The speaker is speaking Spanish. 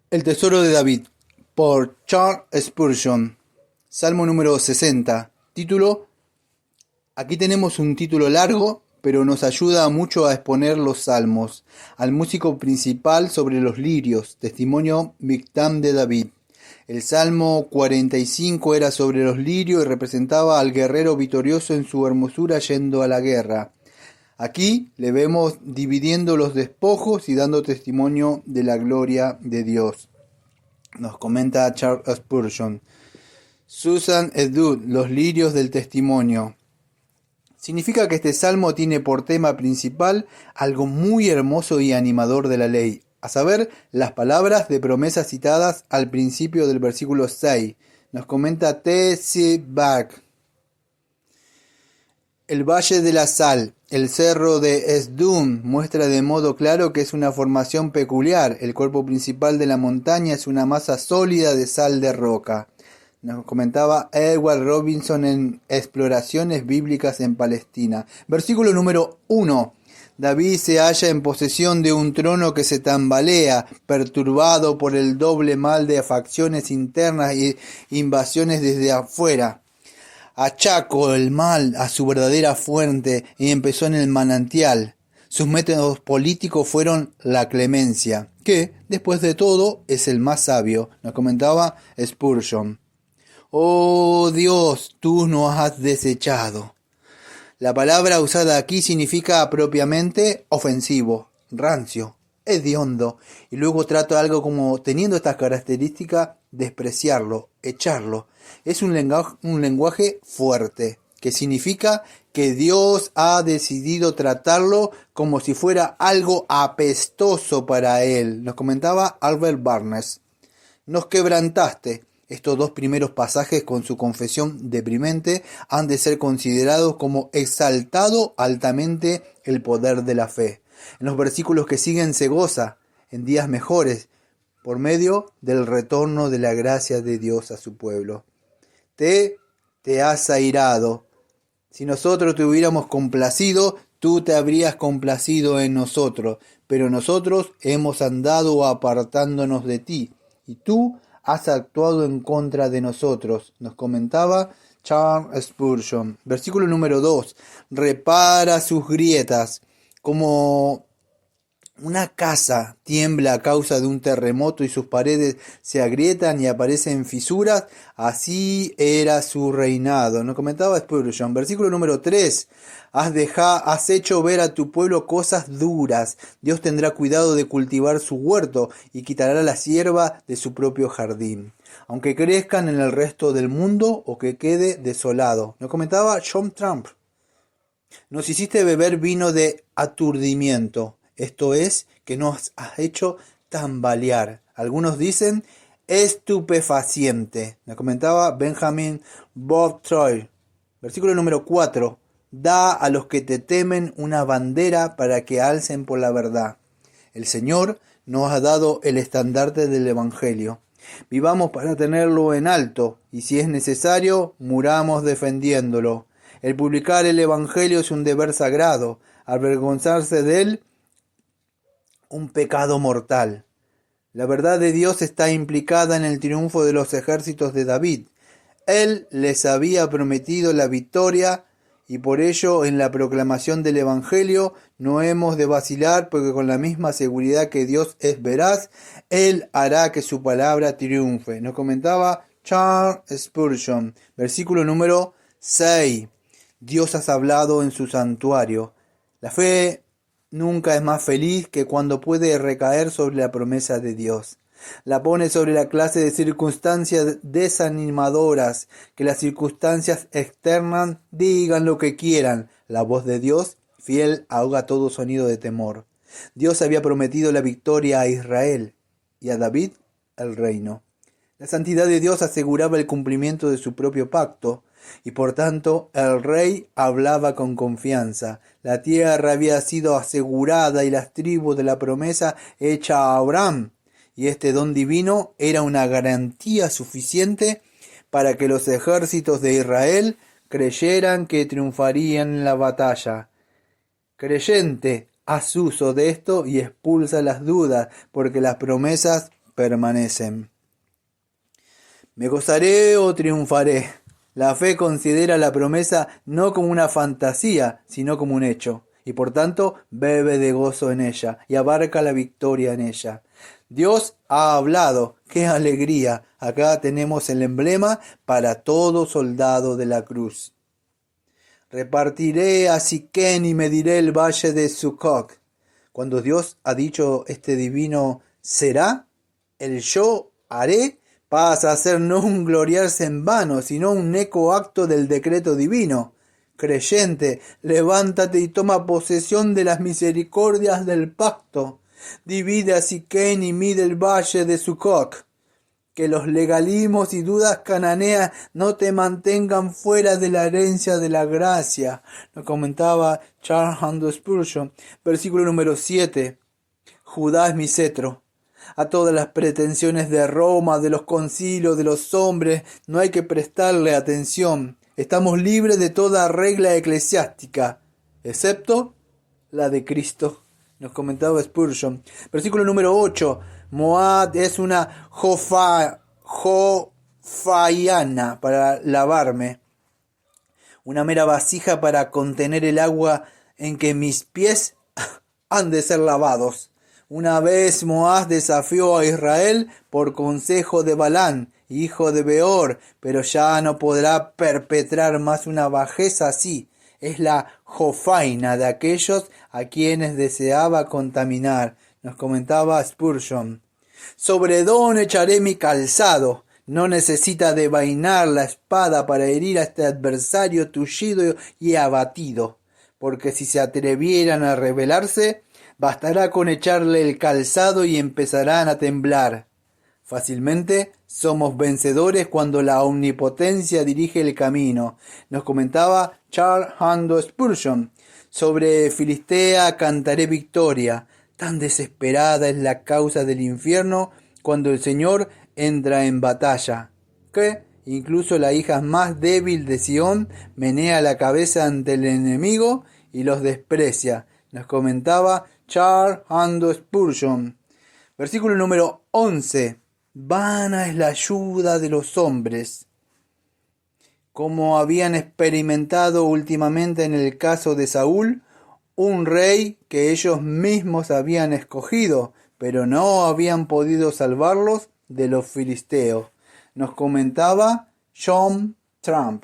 El tesoro de David, por Charles Spurgeon. Salmo número 60. Título. Aquí tenemos un título largo, pero nos ayuda mucho a exponer los salmos. Al músico principal sobre los lirios, testimonio Mictam de David. El Salmo 45 era sobre los lirios y representaba al guerrero victorioso en su hermosura yendo a la guerra. Aquí le vemos dividiendo los despojos y dando testimonio de la gloria de Dios. Nos comenta Charles Spurgeon. Susan Edud, los lirios del testimonio. Significa que este salmo tiene por tema principal algo muy hermoso y animador de la ley, a saber, las palabras de promesa citadas al principio del versículo 6. Nos comenta T.C. Bach. El Valle de la Sal, el cerro de Esdún, muestra de modo claro que es una formación peculiar. El cuerpo principal de la montaña es una masa sólida de sal de roca. Nos comentaba Edward Robinson en Exploraciones Bíblicas en Palestina. Versículo número 1. David se halla en posesión de un trono que se tambalea, perturbado por el doble mal de facciones internas y invasiones desde afuera. Achacó el mal a su verdadera fuente y empezó en el manantial. Sus métodos políticos fueron la clemencia, que, después de todo, es el más sabio, nos comentaba Spurgeon. Oh Dios, tú nos has desechado. La palabra usada aquí significa propiamente ofensivo, rancio, hediondo, y luego trata algo como teniendo estas características, despreciarlo, echarlo. Es un lenguaje fuerte, que significa que Dios ha decidido tratarlo como si fuera algo apestoso para él. Nos comentaba Albert Barnes. Nos quebrantaste. Estos dos primeros pasajes con su confesión deprimente han de ser considerados como exaltado altamente el poder de la fe. En los versículos que siguen se goza en días mejores por medio del retorno de la gracia de Dios a su pueblo. Te has airado. Si nosotros te hubiéramos complacido, tú te habrías complacido en nosotros, pero nosotros hemos andado apartándonos de ti, y tú has actuado en contra de nosotros, nos comentaba Charles Spurgeon. Versículo número 2. Repara sus grietas. Como una casa tiembla a causa de un terremoto y sus paredes se agrietan y aparecen fisuras, así era su reinado. Nos comentaba Spurgeon. Versículo número 3. Has hecho ver a tu pueblo cosas duras. Dios tendrá cuidado de cultivar su huerto y quitará la hierba de su propio jardín, aunque crezcan en el resto del mundo o que quede desolado. Nos comentaba John Trump. Nos hiciste beber vino de aturdimiento. Esto es, que nos has hecho tambalear. Algunos dicen estupefaciente. Me comentaba Benjamin Bob Troy. Versículo número 4. Da a los que te temen una bandera para que alcen por la verdad. El Señor nos ha dado el estandarte del Evangelio. Vivamos para tenerlo en alto, y si es necesario, muramos defendiéndolo. El publicar el Evangelio es un deber sagrado. Avergonzarse de él, un pecado mortal. La verdad de Dios está implicada en el triunfo de los ejércitos de David. Él les había prometido la victoria y por ello en la proclamación del Evangelio no hemos de vacilar, porque con la misma seguridad que Dios es veraz, Él hará que su palabra triunfe. Nos comentaba Charles Spurgeon. Versículo número 6. Dios has hablado en su santuario. La fe nunca es más feliz que cuando puede recaer sobre la promesa de Dios. La pone sobre la clase de circunstancias desanimadoras, que las circunstancias externas digan lo que quieran. La voz de Dios, fiel, ahoga todo sonido de temor. Dios había prometido la victoria a Israel y a David el reino. La santidad de Dios aseguraba el cumplimiento de su propio pacto, y por tanto el rey hablaba con confianza. La tierra había sido asegurada y las tribus de la promesa hecha a Abraham, y este don divino era una garantía suficiente para que los ejércitos de Israel creyeran que triunfarían en la batalla. Creyente, haz uso de esto y expulsa las dudas, porque las promesas permanecen. ¿Me gozaré o triunfaré? La fe considera la promesa no como una fantasía, sino como un hecho, y por tanto bebe de gozo en ella y abarca la victoria en ella. Dios ha hablado, ¡qué alegría! Acá tenemos el emblema para todo soldado de la cruz. Repartiré a Siquén y mediré el valle de Succoth. Cuando Dios ha dicho este divino será, el yo haré, pasa a ser no un gloriarse en vano, sino un eco acto del decreto divino. Creyente, levántate y toma posesión de las misericordias del pacto. Divide a Siquén y mide el valle de Succoth. Que los legalismos y dudas cananeas no te mantengan fuera de la herencia de la gracia. Nos comentaba Charles Haddon Spurgeon. Versículo número 7. Judá es mi cetro. A todas las pretensiones de Roma, de los concilios, de los hombres, no hay que prestarle atención. Estamos libres de toda regla eclesiástica, excepto la de Cristo. Nos comentaba Spurgeon. Versículo número 8. Moab es una jofaiana para lavarme, una mera vasija para contener el agua en que mis pies han de ser lavados. Una vez Moab desafió a Israel por consejo de Balán, hijo de Beor, pero ya no podrá perpetrar más una bajeza así. Es la jofaina de aquellos a quienes deseaba contaminar. Nos comentaba Spurgeon. Sobre Edom echaré mi calzado. No necesita de vainar la espada para herir a este adversario tullido y abatido, porque si se atrevieran a rebelarse, bastará con echarle el calzado y empezarán a temblar. Fácilmente somos vencedores cuando la omnipotencia dirige el camino. Nos comentaba Charles Haddon Spurgeon. Sobre Filistea cantaré victoria. Tan desesperada es la causa del infierno cuando el Señor entra en batalla, que incluso la hija más débil de Sión menea la cabeza ante el enemigo y los desprecia. Nos comentaba Charles Haddon Spurgeon. Versículo número 11. Vana es la ayuda de los hombres. Como habían experimentado últimamente en el caso de Saúl, un rey que ellos mismos habían escogido, pero no habían podido salvarlos de los filisteos. Nos comentaba John Trump.